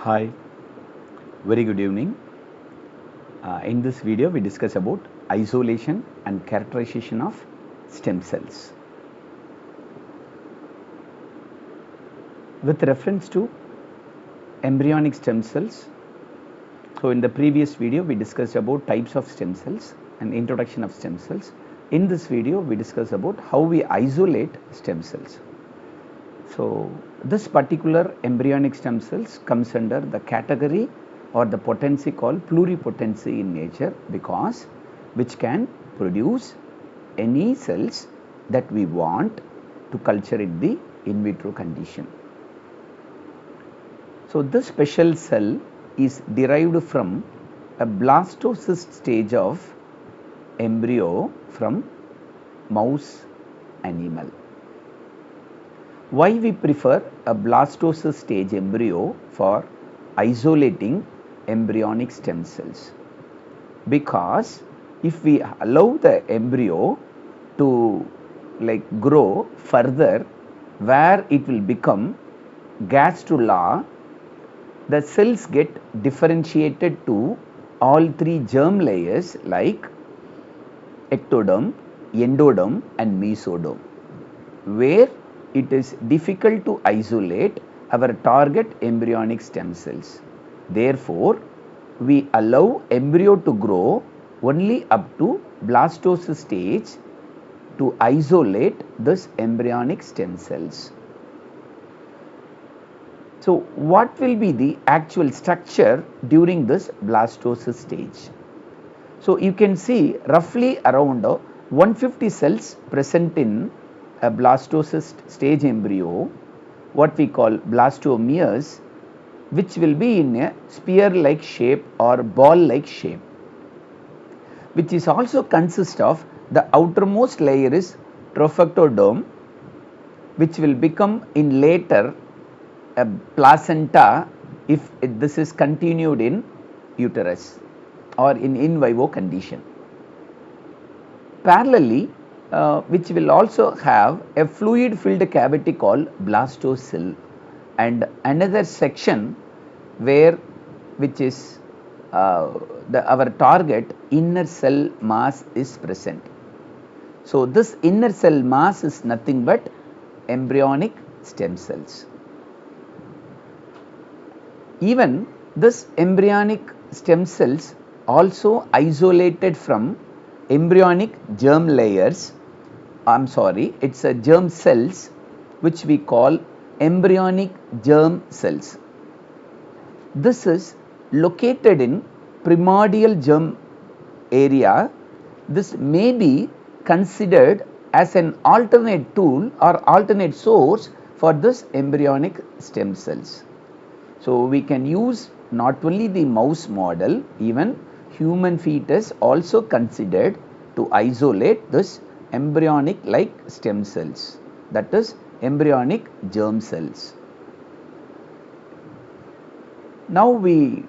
Hi, very good evening. In this video, we discuss about isolation and characterization of stem cells. With reference to embryonic stem cells, so in the previous video, we discussed about types of stem cells and introduction of stem cells. In this video, we discuss about how we isolate stem cells. So, this particular embryonic stem cells comes under the category or the potency called pluripotency in nature, because which can produce any cells that we want to culture in the in vitro condition. So, this special cell is derived from a blastocyst stage of embryo from mouse animal. Why we prefer a blastocyst stage embryo for isolating embryonic stem cells? Because if we allow the embryo to grow further, where it will become gastrula, the cells get differentiated to all three germ layers like ectoderm, endoderm and mesoderm, where it is difficult to isolate our target embryonic stem cells. Therefore, we allow embryo to grow only up to blastocyst stage to isolate this embryonic stem cells. So, what will be the actual structure during this blastocyst stage? So, you can see roughly around 150 cells present in a blastocyst stage embryo, what we call blastomeres, which will be in a spear-like shape or ball-like shape, which is also consist of the outermost layer is trophectoderm, which will become in later a placenta if this is continued in uterus or in vivo condition. Parallelly, which will also have a fluid filled cavity called blastocele, and another section where which is our target inner cell mass is present. So, this inner cell mass is nothing but embryonic stem cells. Even this embryonic stem cells also isolated from embryonic germ layers, it's a germ cells which we call embryonic germ cells. This is located in primordial germ area. This may be considered as an alternate tool or alternate source for this embryonic stem cells. So, we can use not only the mouse model, even human fetus also considered to isolate this embryonic like stem cells, that is embryonic germ cells. Now we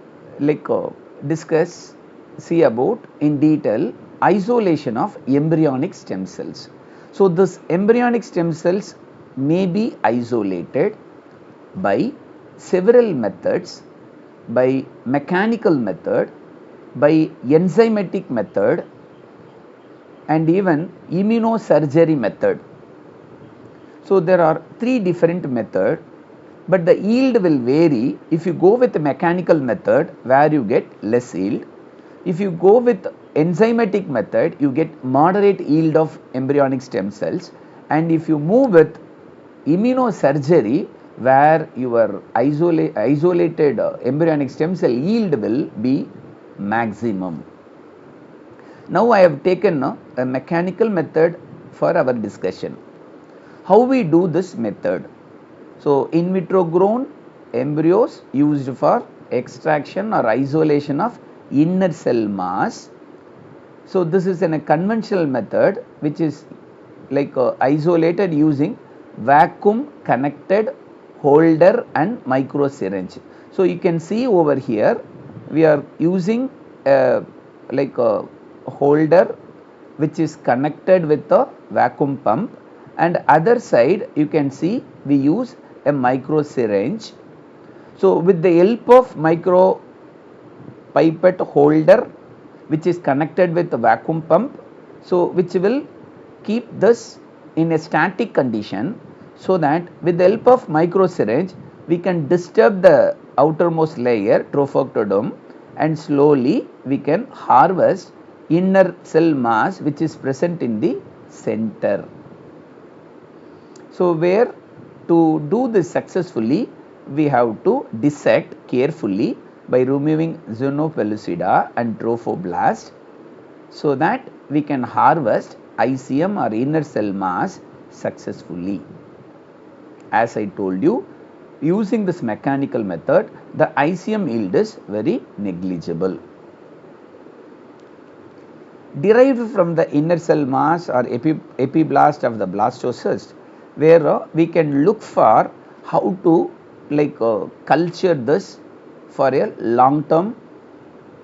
see about in detail isolation of embryonic stem cells. So, this embryonic stem cells may be isolated by several methods, by mechanical method, by enzymatic method and even immunosurgery method. So, there are three different methods, but the yield will vary. If you go with the mechanical method, where you get less yield. If you go with enzymatic method, you get moderate yield of embryonic stem cells, and if you move with immunosurgery, where your isolated embryonic stem cell yield will be maximum. Now, I have taken a mechanical method for our discussion. How we do this method? So, in vitro grown embryos used for extraction or isolation of inner cell mass. So, this is a conventional method which is isolated using vacuum connected holder and micro syringe. So, you can see over here we are using a holder which is connected with a vacuum pump, and other side you can see we use a micro syringe. So with the help of micro pipette holder which is connected with the vacuum pump, so which will keep this in a static condition, so that with the help of micro syringe we can disturb the outermost layer trophoctodome and slowly we can harvest inner cell mass which is present in the center. So where to do this successfully, we have to dissect carefully by removing xenopellucida and trophoblast, so that we can harvest ICM or inner cell mass successfully. As I told you, using this mechanical method, the ICM yield is very negligible. Derived from the inner cell mass or epiblast of the blastocyst, where we can look for how to culture this for a long term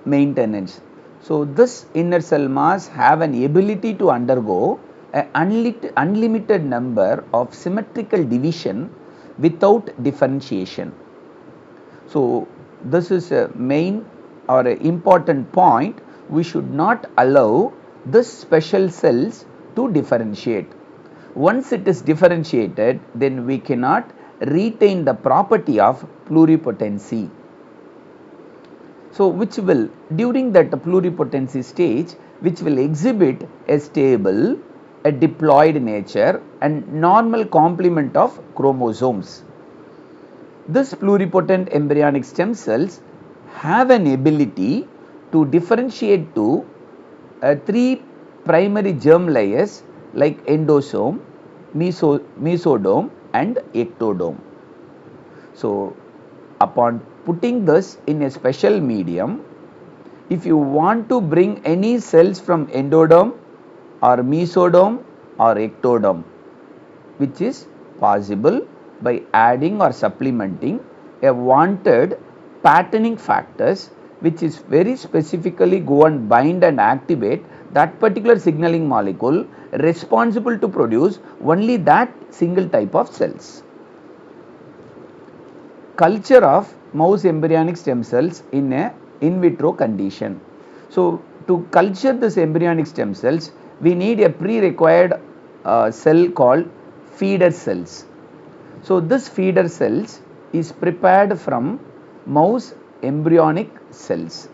maintenance. So this inner cell mass have an ability to undergo an unlimited number of symmetrical division without differentiation. So this is a main or an important point. We should not allow this special cells to differentiate. Once it is differentiated, then we cannot retain the property of pluripotency. So which will, during that pluripotency stage, which will exhibit a stable, a diploid nature and normal complement of chromosomes. This pluripotent embryonic stem cells have an ability to differentiate to 3 primary germ layers like endosome, mesosome and ectodome. So upon putting this in a special medium, if you want to bring any cells from endodome or mesodome or ectodome, which is possible by adding or supplementing a wanted patterning factors, which is very specifically go and bind and activate that particular signaling molecule responsible to produce only that single type of cells. Culture of mouse embryonic stem cells in a in vitro condition. So to culture this embryonic stem cells, we need a pre-required cell called feeder cells. So this feeder cells is prepared from mouse embryonic cells.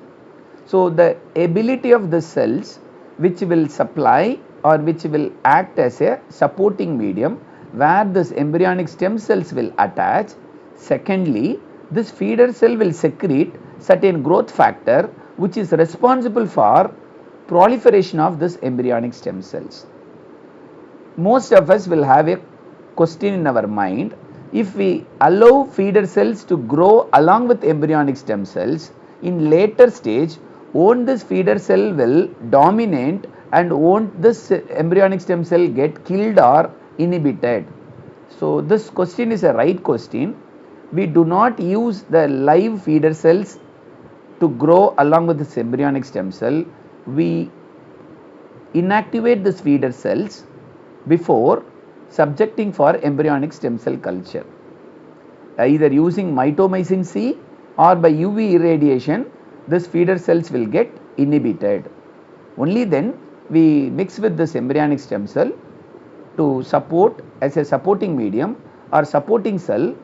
So the ability of the cells which will supply or which will act as a supporting medium where this embryonic stem cells will attach. Secondly, this feeder cell will secrete certain growth factor which is responsible for proliferation of this embryonic stem cells. Most of us will have a question in our mind: if we allow feeder cells to grow along with embryonic stem cells, in later stage, won't this feeder cell will dominate and won't this embryonic stem cell get killed or inhibited? So this question is a right question. We do not use the live feeder cells to grow along with this embryonic stem cell. We inactivate these feeder cells before subjecting for embryonic stem cell culture, either using mitomycin C or by UV irradiation. This feeder cells will get inhibited. Only then we mix with this embryonic stem cell to support as a supporting medium or supporting cell,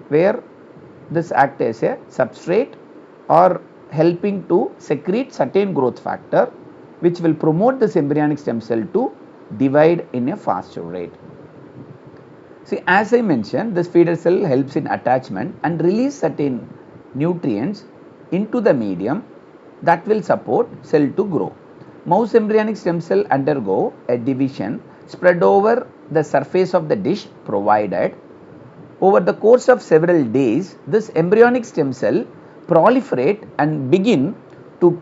where this act as a substrate or helping to secrete certain growth factor which will promote this embryonic stem cell to divide in a faster rate. See, as I mentioned, this feeder cell helps in attachment and release certain nutrients into the medium that will support cell to grow. Mouse embryonic stem cell undergo a division spread over the surface of the dish provided. Over the course of several days, this embryonic stem cell proliferate and begin to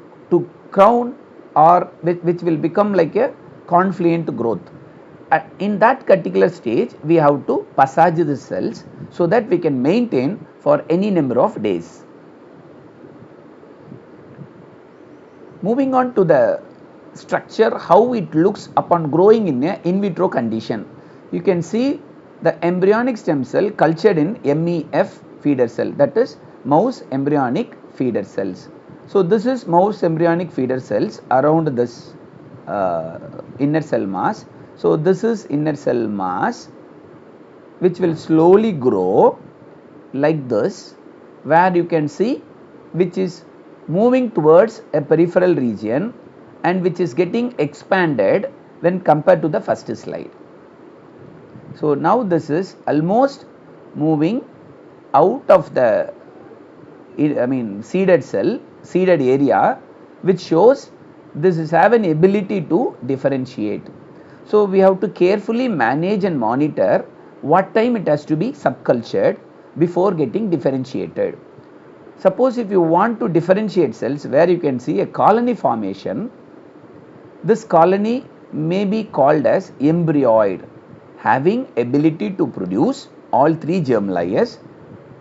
crown, or which will become like a confluent growth. In that particular stage, we have to passage the cells so that we can maintain for any number of days. Moving on to the structure, how it looks upon growing in a in vitro condition. You can see the embryonic stem cell cultured in MEF feeder cell, that is mouse embryonic feeder cells. So this is mouse embryonic feeder cells around this inner cell mass. So this is inner cell mass which will slowly grow like this, where you can see which is moving towards a peripheral region and which is getting expanded when compared to the first slide. So now this is almost moving out of the seeded cell, seeded area, which shows this is have an ability to differentiate. So we have to carefully manage and monitor what time it has to be subcultured before getting differentiated. Suppose if you want to differentiate cells where you can see a colony formation, this colony may be called as embryoid, having ability to produce all three germ layers,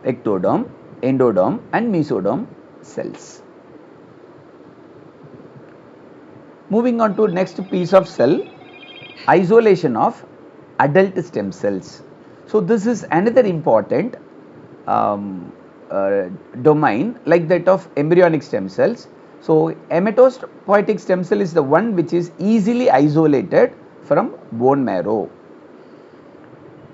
ectoderm, endoderm and mesoderm cells. Moving on to next piece of cell, isolation of adult stem cells. So this is another important domain like that of embryonic stem cells. So hematopoietic stem cell is the one which is easily isolated from bone marrow.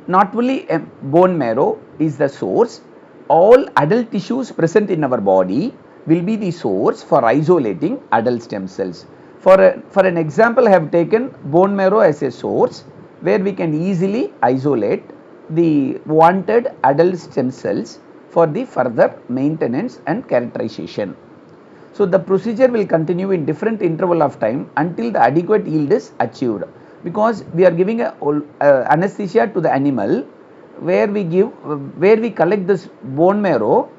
Not only bone marrow is the source, all adult tissues present in our body will be the source for isolating adult stem cells. For an example, I have taken bone marrow as a source where we can easily isolate the wanted adult stem cells for the further maintenance and characterization. So the procedure will continue in different interval of time until the adequate yield is achieved, because we are giving a anesthesia to the animal where we collect this bone marrow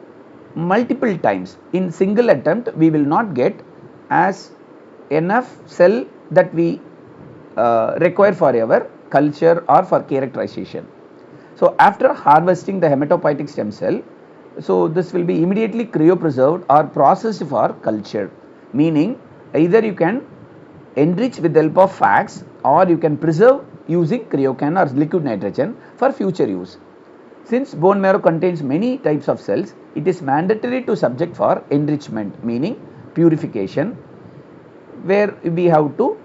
multiple times. In single attempt we will not get as enough cell that we require for our culture or for characterization. So after harvesting the hematopoietic stem cell, so this will be immediately cryopreserved or processed for culture, meaning either you can enrich with the help of FACS or you can preserve using cryocan or liquid nitrogen for future use. Since bone marrow contains many types of cells, it is mandatory to subject for enrichment, meaning purification, where we have to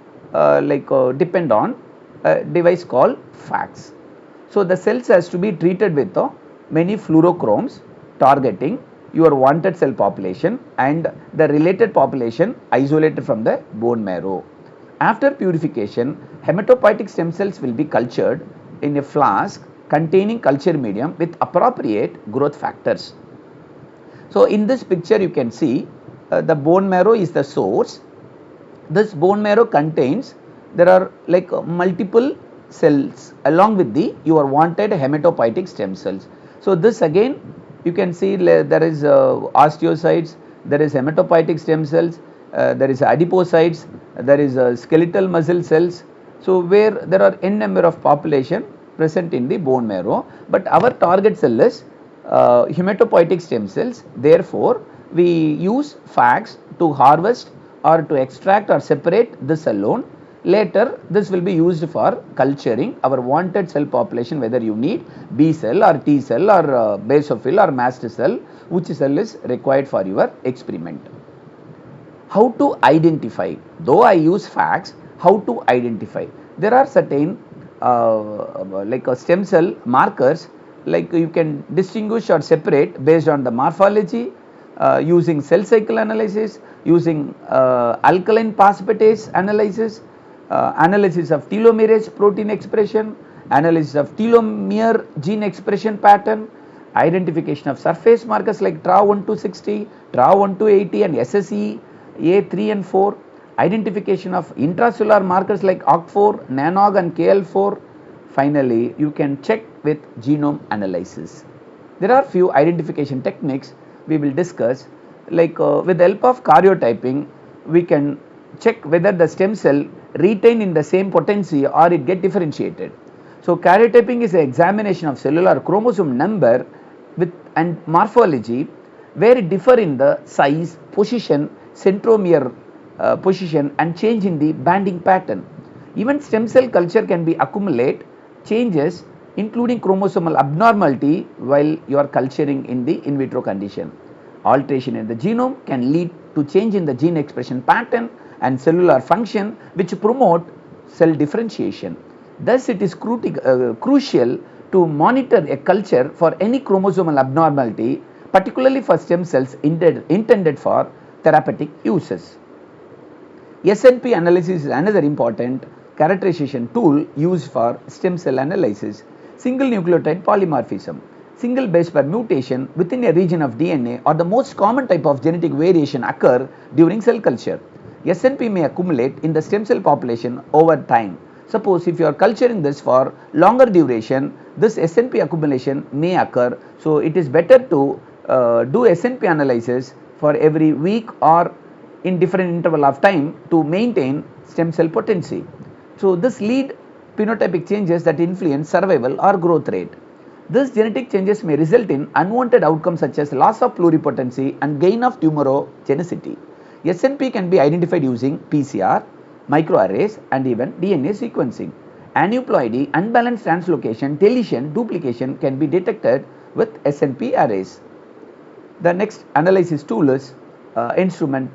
depend on a device called FACS. So the cells has to be treated with many fluorochromes targeting your wanted cell population and the related population isolated from the bone marrow. After purification, hematopoietic stem cells will be cultured in a flask containing culture medium with appropriate growth factors. So in this picture you can see the bone marrow is the source. This bone marrow contains, there are multiple cells along with your wanted hematopoietic stem cells. So this again you can see there is osteocytes, there is hematopoietic stem cells, there is adipocytes, there is skeletal muscle cells. So where there are n number of population present in the bone marrow, but our target cell is hematopoietic stem cells. Therefore we use FACS to harvest or to extract or separate this alone. Later this will be used for culturing our wanted cell population, whether you need B cell or T cell or basophil or mast cell, which cell is required for your experiment. How to identify? Though I use FACS, how to identify? There are certain stem cell markers, like you can distinguish or separate based on the morphology, using cell cycle analysis, using alkaline phosphatase analysis, analysis of telomerase protein expression, analysis of telomere gene expression pattern, identification of surface markers like TRA1 TRA1 and SSE A3 and 4, identification of intracellular markers like OCT4, NANOG and KL4. Finally, you can check with genome analysis. There are few identification techniques we will discuss, with the help of karyotyping we can check whether the stem cell retain in the same potency or it get differentiated. So karyotyping is an examination of cellular chromosome number and morphology, where it differ in the size, position, centromere position and change in the banding pattern. Even stem cell culture can be accumulate changes including chromosomal abnormality while you are culturing in the in vitro condition. Alteration in the genome can lead to change in the gene expression pattern and cellular function, which promote cell differentiation. Thus, it is crucial to monitor a culture for any chromosomal abnormality, particularly for stem cells intended for therapeutic uses. SNP analysis is another important characterization tool used for stem cell analysis. Single nucleotide polymorphism, single base pair mutation within a region of DNA are the most common type of genetic variation occur during cell culture. SNP may accumulate in the stem cell population over time. Suppose if you are culturing this for longer duration, this SNP accumulation may occur. So it is better to do SNP analysis for every week or in different interval of time to maintain stem cell potency. So this lead phenotypic changes that influence survival or growth rate. These genetic changes may result in unwanted outcomes such as loss of pluripotency and gain of tumorogenicity. SNP can be identified using PCR, microarrays and even DNA sequencing. Aneuploidy, unbalanced translocation, deletion, duplication can be detected with SNP arrays. The next analysis tool is instrument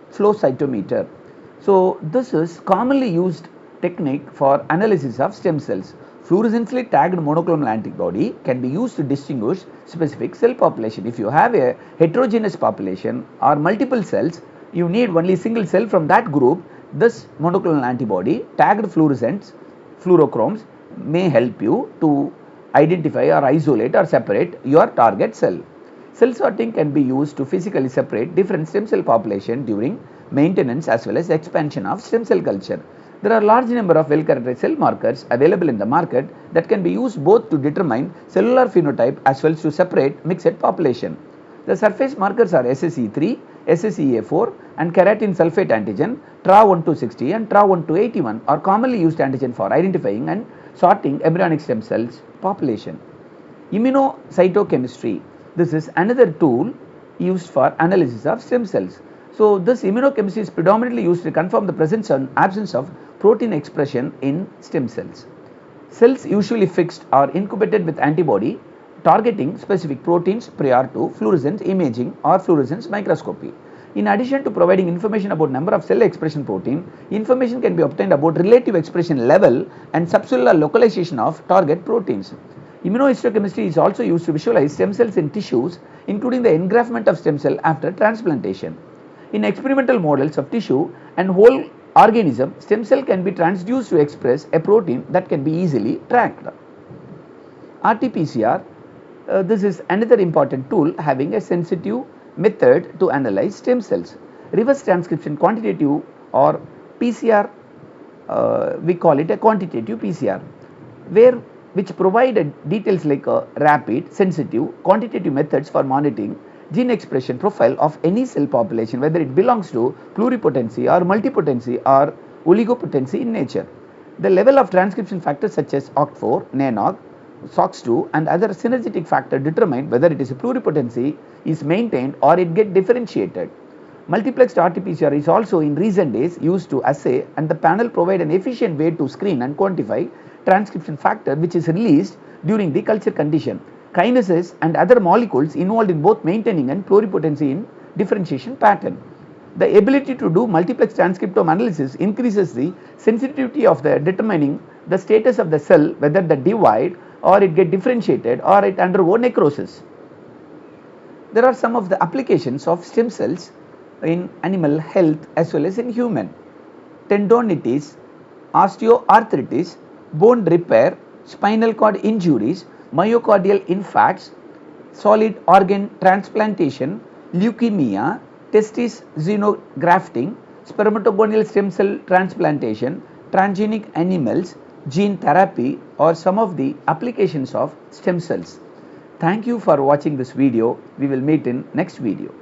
flow cytometer. So this is commonly used technique for analysis of stem cells. Fluorescently tagged monoclonal antibody can be used to distinguish specific cell population. If you have a heterogeneous population or multiple cells, you need only single cell from that group. This monoclonal antibody tagged fluorescents, fluorochromes may help you to identify or isolate or separate your target cell. Cell sorting can be used to physically separate different stem cell population during maintenance as well as expansion of stem cell culture. There are large number of well-characterized cell markers available in the market that can be used both to determine cellular phenotype as well as to separate mixed population. The surface markers are SSE3, SSEA4 and keratin sulfate antigen, TRA1260 and TRA1281 are commonly used antigen for identifying and sorting embryonic stem cells population. Immunocytochemistry. This is another tool used for analysis of stem cells. So this immunochemistry is predominantly used to confirm the presence and absence of protein expression in stem cells. Cells usually fixed or incubated with antibody targeting specific proteins prior to fluorescence imaging or fluorescence microscopy. In addition to providing information about number of cell expression protein, information can be obtained about relative expression level and subcellular localization of target proteins. Immunohistochemistry is also used to visualize stem cells in tissues, including the engraftment of stem cell after transplantation. In experimental models of tissue and whole organism, stem cell can be transduced to express a protein that can be easily tracked. RT-PCR, this is another important tool having a sensitive method to analyze stem cells. Reverse transcription quantitative or PCR, we call it a quantitative PCR, which provide details like rapid, sensitive, quantitative methods for monitoring gene expression profile of any cell population, whether it belongs to pluripotency or multipotency or oligopotency in nature. The level of transcription factors such as OCT4, NANOG, SOX2 and other synergetic factors determine whether it is a pluripotency is maintained or it get differentiated. Multiplexed RT-PCR is also in recent days used to assay, and the panel provide an efficient way to screen and quantify transcription factor which is released during the culture condition, kinases and other molecules involved in both maintaining and pluripotency in differentiation pattern. The ability to do multiplex transcriptome analysis increases the sensitivity of the determining the status of the cell, whether the divide or it get differentiated or it undergo necrosis. There are some of the applications of stem cells in animal health as well as in human. Tendonitis, osteoarthritis, bone repair, spinal cord injuries, myocardial infarcts, solid organ transplantation, leukemia, testis xenografting, spermatogonial stem cell transplantation, transgenic animals, gene therapy are some of the applications of stem cells. Thank you for watching this video. We will meet in next video.